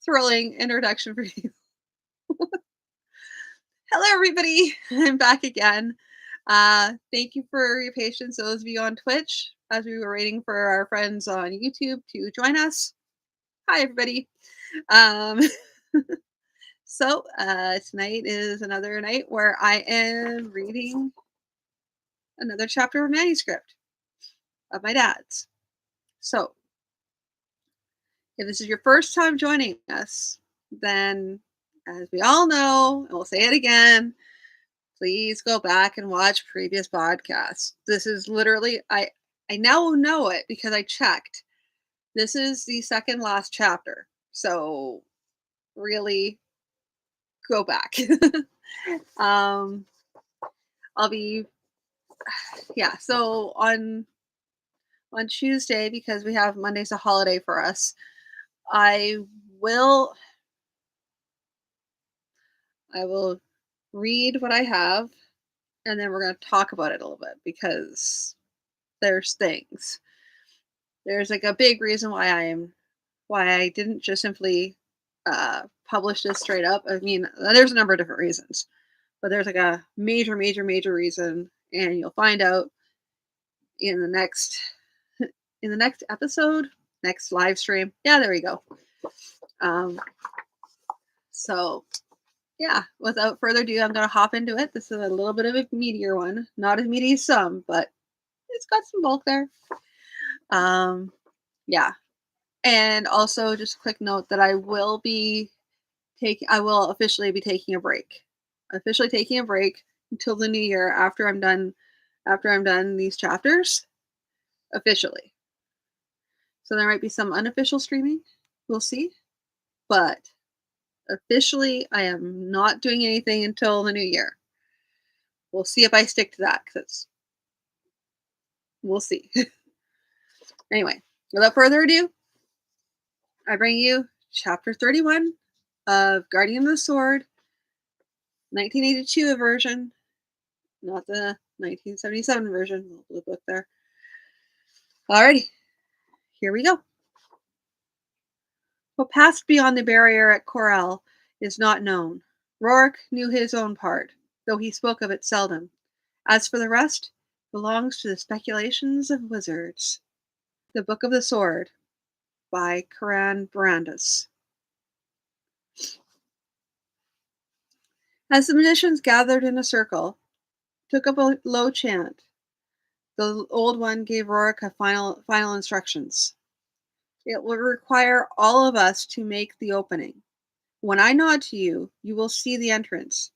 thrilling introduction for you. Hello, everybody. I'm back again. Thank you for your patience, those of you on Twitch, as we were waiting for our friends on YouTube to join us. Hi, everybody. Um, tonight is another night where I am reading another chapter of manuscript of my dad's. So, if this is your first time joining us, then as we all know, and we'll say it again, please go back and watch previous podcasts. This is literally I now know it because I checked. This is the second last chapter. So really go back. um I'll be yeah, so on Tuesday, because we have Monday's a holiday for us, I will I will read what I have, and then we're going to talk about it a little bit because there's things. There's like a big reason why I didn't just simply publish this straight up. I mean, there's a number of different reasons, but there's like a major reason, and you'll find out in the next episode, next live stream. Yeah, there we go. Um, so yeah, without further ado, I'm gonna hop into it. This is a little bit of a meatier one, not as meaty as some, but it's got some bulk there. Yeah, and also just a quick note that I will officially be taking a break. Officially taking a break until the new year after I'm done these chapters officially. So there might be some unofficial streaming. We'll see. But officially I am not doing anything until the new year. We'll see if I stick to that cuz we'll see. Anyway, without further ado, I bring you chapter 31 of Guardian of the Sword, 1982 version, not the 1977 version, little blue book there. Alrighty, here we go. What passed beyond the barrier at Corel is not known. Rorik knew his own part, though he spoke of it seldom. As for the rest, belongs to the speculations of wizards. The Book of the Sword by Karan Brandes. As the magicians gathered in a circle, took up a low chant, the old one gave Rorik final instructions. It will require all of us to make the opening. When I nod to you, you will see the entrance,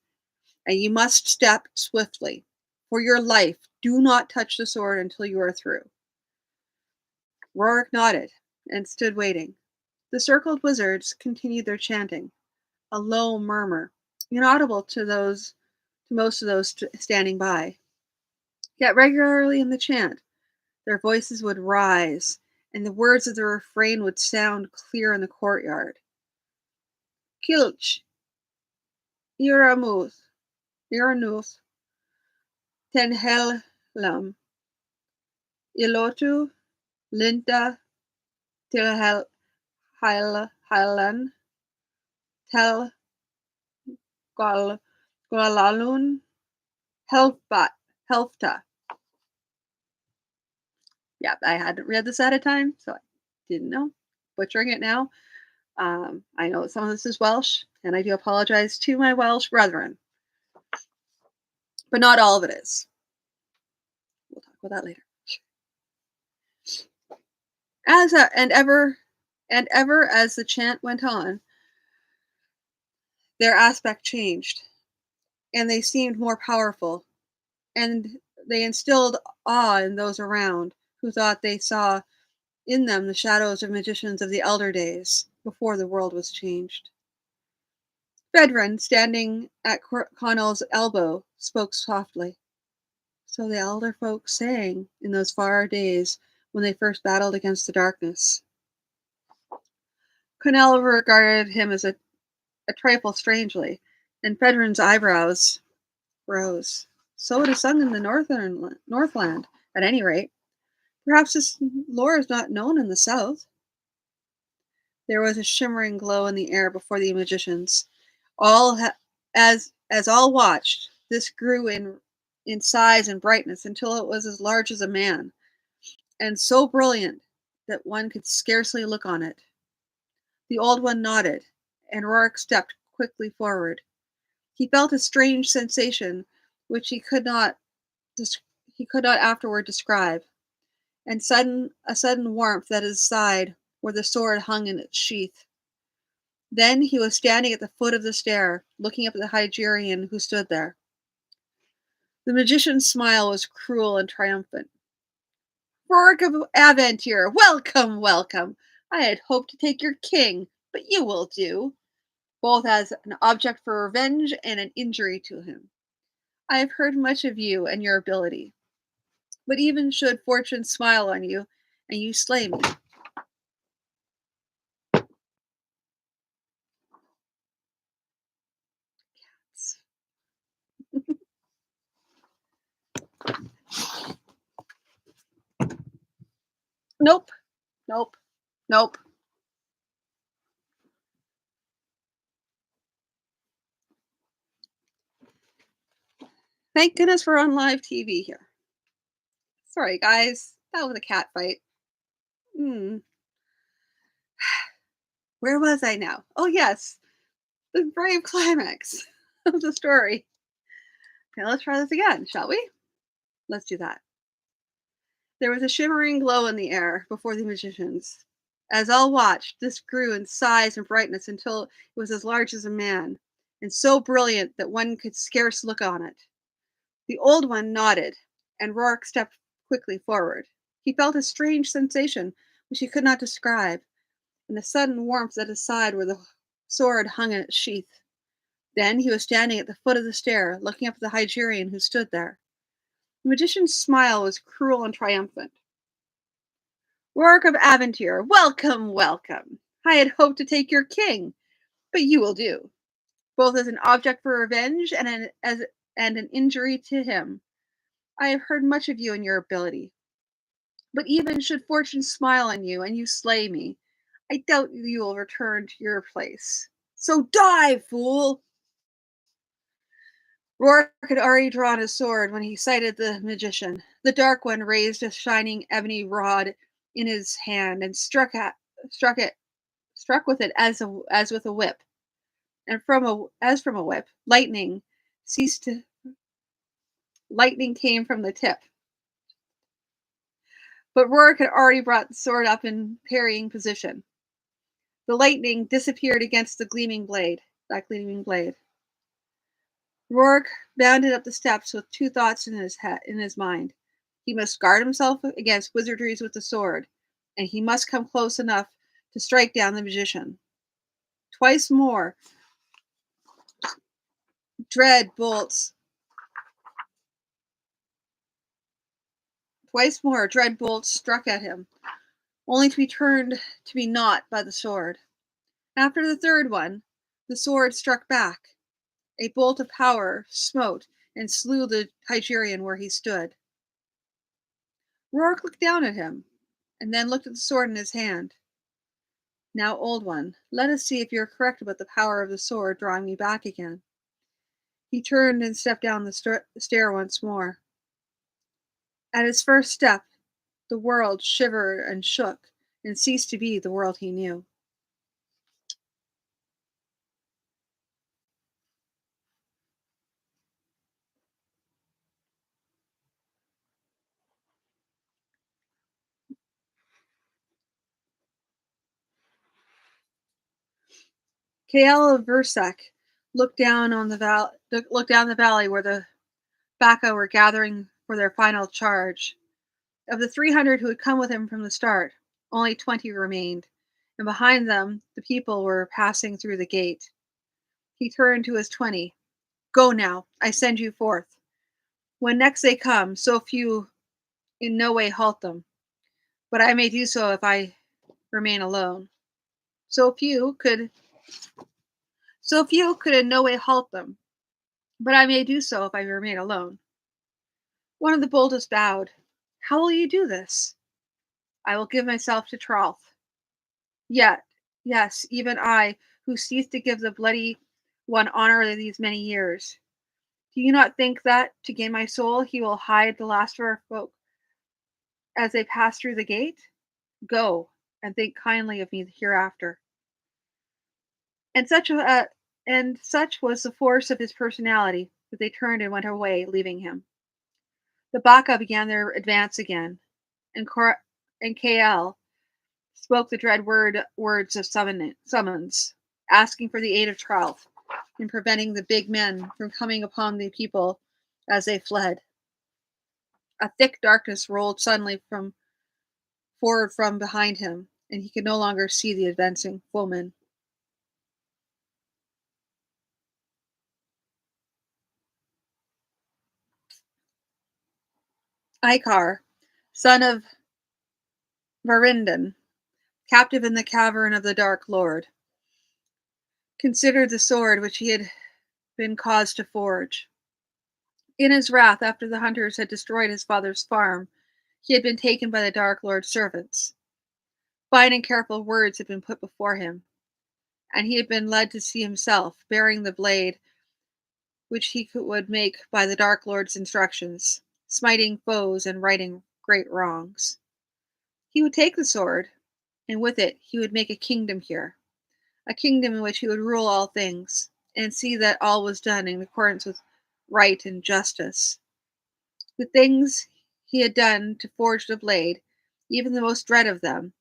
and you must step swiftly. For your life, do not touch the sword until you are through. Rorik nodded and stood waiting. The circled wizards continued their chanting, a low murmur, inaudible to most of those standing by. Yet regularly in the chant, their voices would rise, and the words of the refrain would sound clear in the courtyard. Kilch, Iramuth, Tenhellam, Ilotu, Linta, Highland, Tel Galalun, Helfta. Yeah, I hadn't read this at a time, so I didn't know. Butchering it now. I know some of this is Welsh, and I do apologize to my Welsh brethren. But not all of it is. We'll talk about that later. And ever as the chant went on, their aspect changed, and they seemed more powerful, and they instilled awe in those around who thought they saw in them the shadows of magicians of the elder days, before the world was changed. Fedrin, standing at Connell's elbow, spoke softly. So the elder folk sang in those far days when they first battled against the darkness. Connell regarded him as a trifle strangely, and Fedrin's eyebrows rose. So it is sung in the Northland, at any rate. Perhaps this lore is not known in the south. There was a shimmering glow in the air before the magicians. All as all watched, this grew in size and brightness until it was as large as a man, and so brilliant that one could scarcely look on it. The old one nodded, and Rourke stepped quickly forward. He felt a strange sensation which des- he could not afterward describe, and a sudden warmth at his side where the sword hung in its sheath. Then he was standing at the foot of the stair, looking up at the Hygerian who stood there. The magician's smile was cruel and triumphant. Rourke of Aventure, welcome, welcome! I had hoped to take your king, but you will do, both as an object for revenge and an injury to him. I have heard much of you and your ability, but even should fortune smile on you and you slay me. Nope, nope, nope. Thank goodness we're on live TV here. Sorry, guys. That was a cat fight. Hmm. Where was I now? Oh, yes. The brave climax of the story. Okay, let's try this again, shall we? Let's do that. There was a shimmering glow in the air before the magicians. As all watched, this grew in size and brightness until it was as large as a man, and so brilliant that one could scarce look on it. The old one nodded, and Rourke stepped quickly forward. He felt a strange sensation which he could not describe, and a sudden warmth at his side where the sword hung in its sheath. Then he was standing at the foot of the stair, looking up at the Hygerian who stood there. The magician's smile was cruel and triumphant. Rourke of Aventure, welcome, welcome! I had hoped to take your king, but you will do, both as an object for revenge and an injury to him. I have heard much of you and your ability, but even should fortune smile on you and you slay me, I doubt you will return to your place. So die, fool! Rourke had already drawn his sword when he sighted the magician. The Dark One raised a shining ebony rod in his hand and struck it, struck with it as with a whip, and from a whip, ceased to lightning came from the tip. But Rourke had already brought the sword up in parrying position. The lightning disappeared against that gleaming blade. Rourke bounded up the steps with two thoughts in his mind. He must guard himself against wizardries with the sword, and he must come close enough to strike down the magician. Twice more, dread bolts struck at him, only to be turned to be naught by the sword. After the third one, the sword struck back. A bolt of power smote and slew the Hygerian where he stood. Rourke looked down at him, and then looked at the sword in his hand. Now, old one, let us see if you are correct about the power of the sword drawing me back again. He turned and stepped down the stair once more. At his first step, the world shivered and shook, and ceased to be the world he knew. Kael of Versek looked down the valley where the Baka were gathering for their final charge. Of the 300 who had come with him from the start, only 20 remained, and behind them the people were passing through the gate. He turned to his 20. Go now, I send you forth. When next they come, so few in no way halt them, but I may do so if I remain alone. So few could in no way halt them, but I may do so if I remain alone. One of the boldest bowed. How will you do this? I will give myself to Trolf. Yet, Yes, even I, who ceased to give the bloody one honor these many years. Do you not think that, to gain my soul, he will hide the last of our folk as they pass through the gate? Go, and think kindly of me hereafter. And such was the force of his personality that they turned and went away, leaving him. The Baka began their advance again, and Kael spoke the dread words of summons, asking for the aid of Tralf in preventing the big men from coming upon the people as they fled. A thick darkness rolled suddenly forward from behind him, and he could no longer see the advancing foemen. Ikar, son of Varinden, captive in the cavern of the Dark Lord, considered the sword which he had been caused to forge. In his wrath, after the hunters had destroyed his father's farm, he had been taken by the Dark Lord's servants. Fine and careful words had been put before him, and he had been led to see himself, bearing the blade which he would make by the Dark Lord's instructions, smiting foes and righting great wrongs. He would take the sword, and with it he would make a kingdom here, a kingdom in which he would rule all things, and see that all was done in accordance with right and justice. The things he had done to forge the blade, even the most dread of them,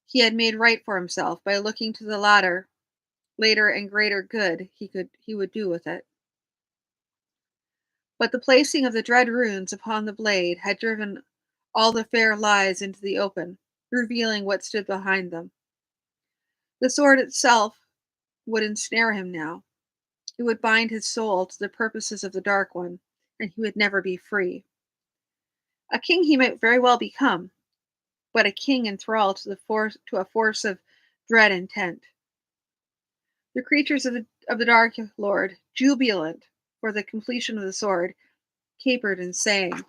he had made right for himself by looking to the later and greater good he would do with it. But the placing of the dread runes upon the blade had driven all the fair lies into the open, revealing what stood behind them. The sword itself would ensnare him now. It would bind his soul to the purposes of the Dark One, and he would never be free. A king he might very well become, but a king enthralled to a force of dread intent. The creatures of the Dark Lord, jubilant for the completion of the sword, capered and sang.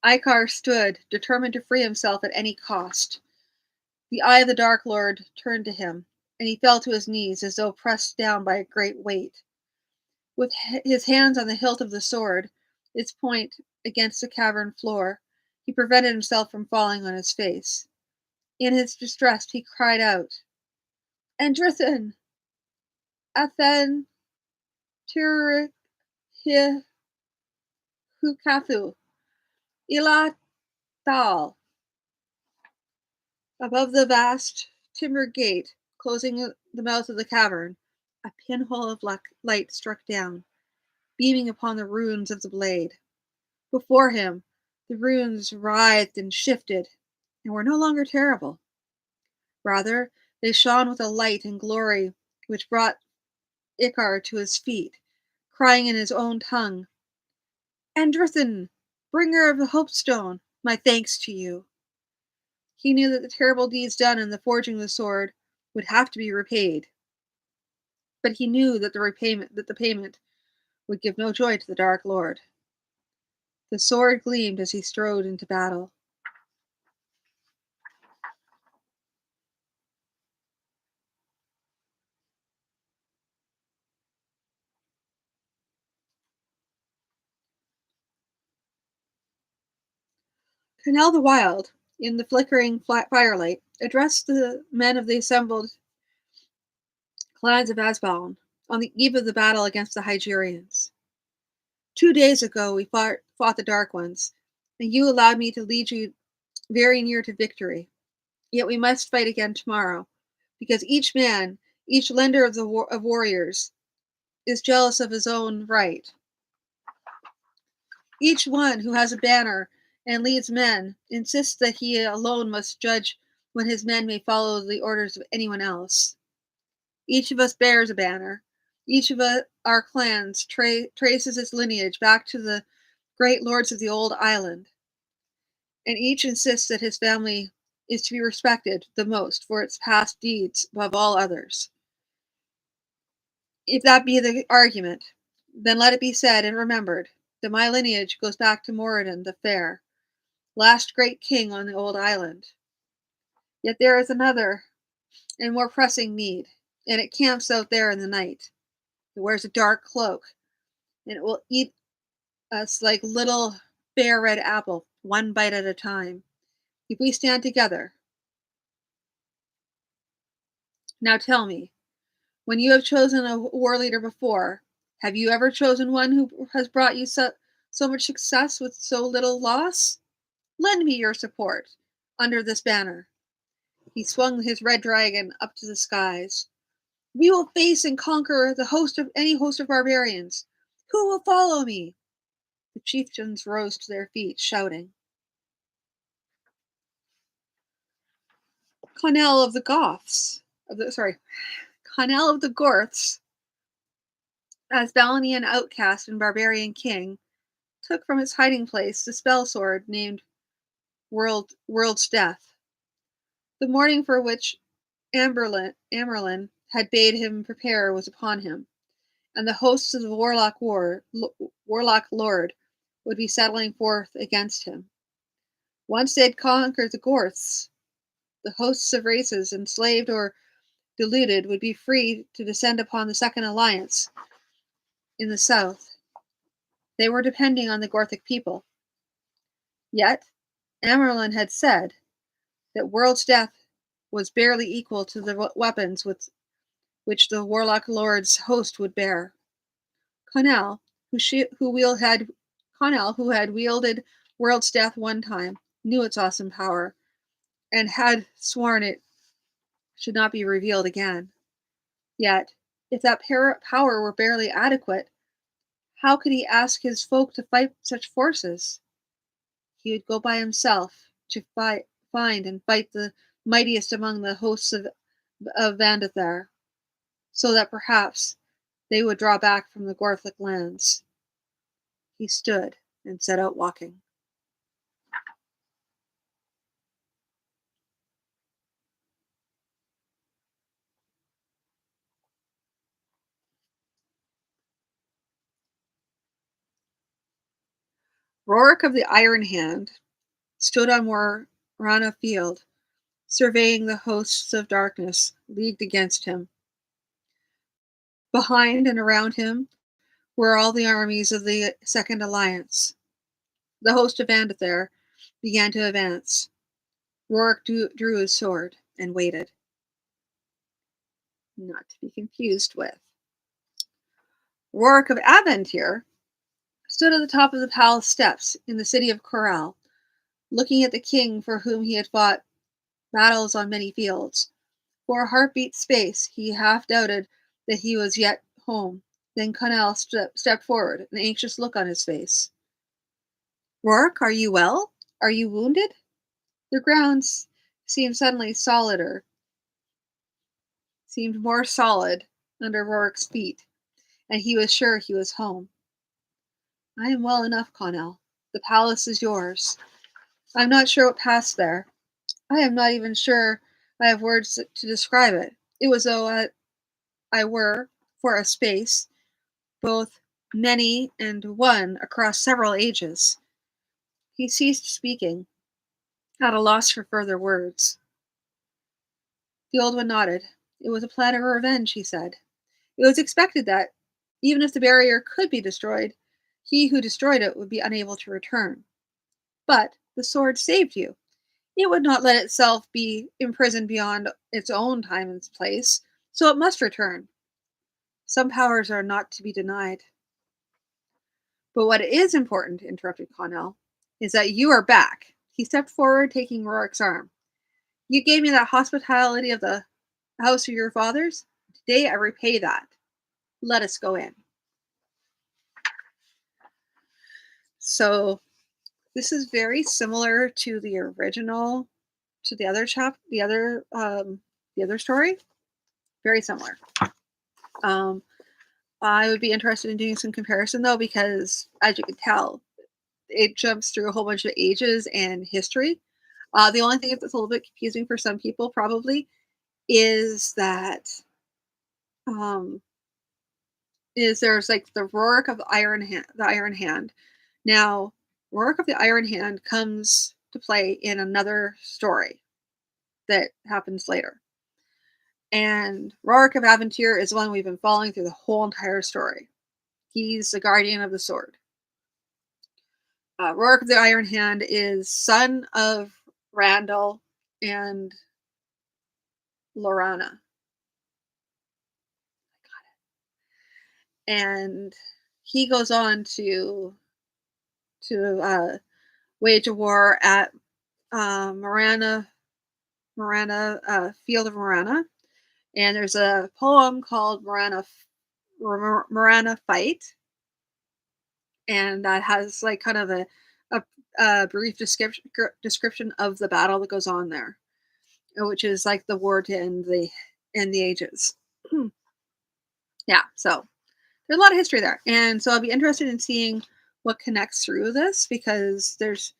Ikar stood, determined to free himself at any cost. The eye of the Dark Lord turned to him, and he fell to his knees as though pressed down by a great weight. With his hands on the hilt of the sword, its point against the cavern floor, he prevented himself from falling on his face. In his distress, he cried out, Andrithan! Athen Tirhukathu! Ila Thal! Above the vast timber gate closing the mouth of the cavern, a pinhole of light struck down, beaming upon the runes of the blade. Before him, the runes writhed and shifted, and were no longer terrible. Rather, they shone with a light and glory which brought Ikar to his feet, crying in his own tongue, Andrithan, bringer of the Hope Stone, my thanks to you. He knew that the terrible deeds done in the forging of the sword would have to be repaid, but he knew that the payment would give no joy to the Dark Lord. The sword gleamed as he strode into battle. Canal the Wild, in the flickering firelight, addressed the men of the assembled clans of Asbaln on the eve of the battle against the Hygerians. 2 days ago we fought the Dark Ones, and you allowed me to lead you very near to victory. Yet we must fight again tomorrow, because each man, each lender of warriors, is jealous of his own right. Each one who has a banner and leads men insists that he alone must judge when his men may follow the orders of anyone else. Each of us bears a banner. Each of our clans traces its lineage back to the great lords of the old island, and each insists that his family is to be respected the most for its past deeds above all others. If that be the argument, then let it be said and remembered that my lineage goes back to Moradin the Fair, last great king on the old island. Yet there is another and more pressing need, and it camps out there in the night. It wears a dark cloak, and it will eat us like little bare red apple, one bite at a time. If we stand together, now tell me, when you have chosen a war leader before, have you ever chosen one who has brought you so much success with so little loss? Lend me your support under this banner. He swung his red dragon up to the skies. We will face and conquer the host of any host of barbarians. Who will follow me? The chieftains rose to their feet, shouting. Connell of the Goths, Connell of the Gorths, as Balanian outcast and barbarian king, took from its hiding place the spell sword named World's Death. The morning for which Amerlin had bade him prepare was upon him, and the hosts of the Warlock Lord would be settling forth against him. Once they had conquered the Gorths, the hosts of races enslaved or deluded would be free to descend upon the Second Alliance in the south. They were depending on the Gorthic people. Yet, Amerlin had said that World's Death was barely equal to the weapons with which the Warlock Lord's host would bear. Connell, who had wielded World's Death one time, knew its awesome power, and had sworn it should not be revealed again. Yet, if that power were barely adequate, how could he ask his folk to fight such forces? He would go by himself to find and fight the mightiest among the hosts of Vandathar, so that perhaps they would draw back from the Gorthic lands. He stood and set out walking. Rorik of the Iron Hand stood on Morana Field, surveying the hosts of darkness leagued against him. Behind and around him were all the armies of the Second Alliance. The host of Vandathar began to advance. Rorik drew his sword and waited. Not to be confused with. Rorik of Aventir stood at the top of the palace steps in the city of Corel, looking at the king for whom he had fought battles on many fields. For a heartbeat space, he half doubted that he was yet home. Then Connell stepped forward, an anxious look on his face. Rorik, are you well? Are you wounded? The ground seemed more solid under Rorik's feet, and he was sure he was home. I am well enough, Connell. The palace is yours. I'm not sure what passed there. I am not even sure I have words to describe it. It was though I were, for a space, both many and one across several ages. He ceased speaking, at a loss for further words. The old one nodded. It was a plan of revenge, he said. It was expected that, even if the barrier could be destroyed, he who destroyed it would be unable to return. But the sword saved you. It would not let itself be imprisoned beyond its own time and place, so it must return. Some powers are not to be denied. But what is important, interrupted Connell, is that you are back. He stepped forward, taking Rorik's arm. You gave me that hospitality of the house of your fathers. Today I repay that. Let us go in. So this is very similar to the original, to the other story. Very similar. I would be interested in doing some comparison though, because as you can tell, it jumps through a whole bunch of ages and history. The only thing that's a little bit confusing for some people probably is that um, there's like the Rorik of the Iron Hand. Now, Rorik of the Iron Hand comes to play in another story that happens later. And Rorik of Aventyr is the one we've been following through the whole entire story. He's the guardian of the sword. Rorik of the Iron Hand is son of Randall and Lorana. And he goes on to wage a war at Marana Field of Marana. And there's a poem called Marana Fight, and that has like kind of a, a brief description of the battle that goes on there, which is like the war to end the ages. Yeah, so there's a lot of history there, and so I'll be interested in seeing what connects through this, because there's,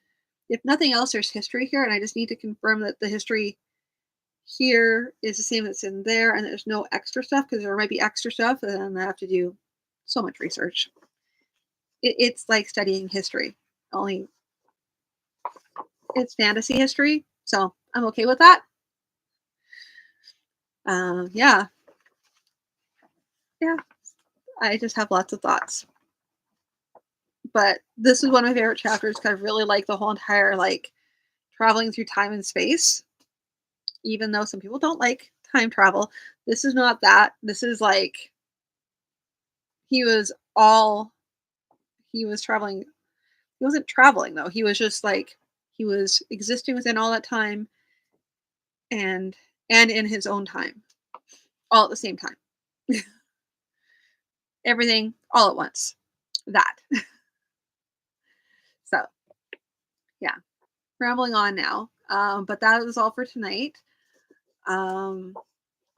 if nothing else, there's history here, and I just need to confirm that the history here is the same that's in there, and there's no extra stuff, because there might be extra stuff, and I have to do so much research. It's like studying history, only it's fantasy history, so I'm okay with that. Yeah, yeah. I just have lots of thoughts, but this is one of my favorite chapters because I really like the whole entire like traveling through time and space. Even though some people don't like time travel, this is not that. This is like he was all he was traveling. He wasn't traveling though. He was just like he was existing within all that time and in his own time, all at the same time. Everything all at once. That. So yeah, rambling on now. But that is all for tonight. Um,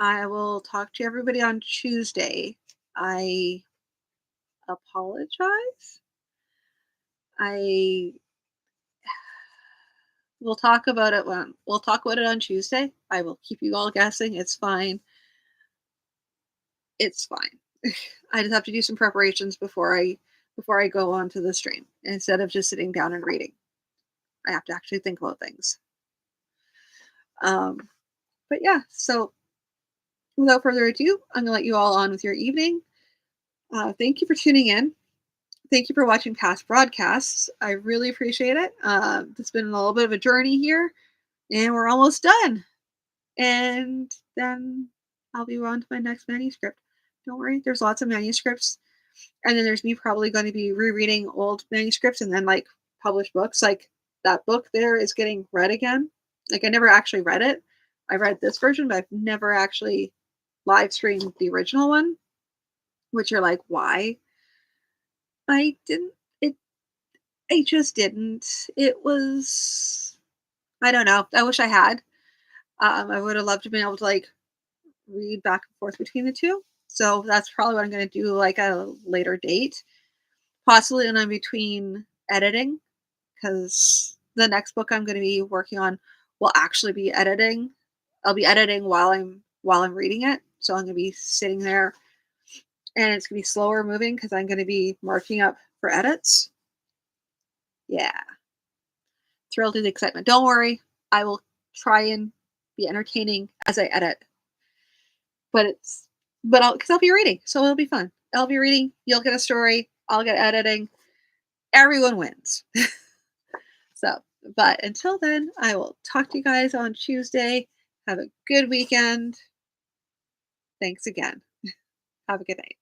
I will talk to everybody on Tuesday. I apologize. I will talk about it when we'll talk about it on Tuesday. I will keep you all guessing. It's fine. It's fine. I just have to do some preparations before I go on to the stream instead of just sitting down and reading. I have to actually think about things. Um, but yeah, so without further ado, I'm gonna let you all on with your evening. Thank you for tuning in. Thank you for watching past broadcasts. I really appreciate it. It's been a little bit of a journey here, and we're almost done. And then I'll be on to my next manuscript. Don't worry, there's lots of manuscripts. And then there's me probably going to be rereading old manuscripts and then like published books. Like that book there is getting read again. Like I never actually read it. I read this version, but I've never actually live streamed the original one, which you're like, why? I didn't. I just didn't. It was. I don't know. I wish I had. I would have loved to been able to like read back and forth between the two. So that's probably what I'm going to do, like at a later date, possibly when I'm between editing, because the next book I'm going to be working on will actually be editing. I'll be editing while I'm reading it, so I'm going to be sitting there, and it's going to be slower moving because I'm going to be marking up for edits. Yeah, thrilled with the excitement. Don't worry, I will try and be entertaining as I edit. But I'll be reading, so it'll be fun. I'll be reading, you'll get a story, I'll get editing. Everyone wins. So, but until then, I will talk to you guys on Tuesday. Have a good weekend. Thanks again. Have a good night.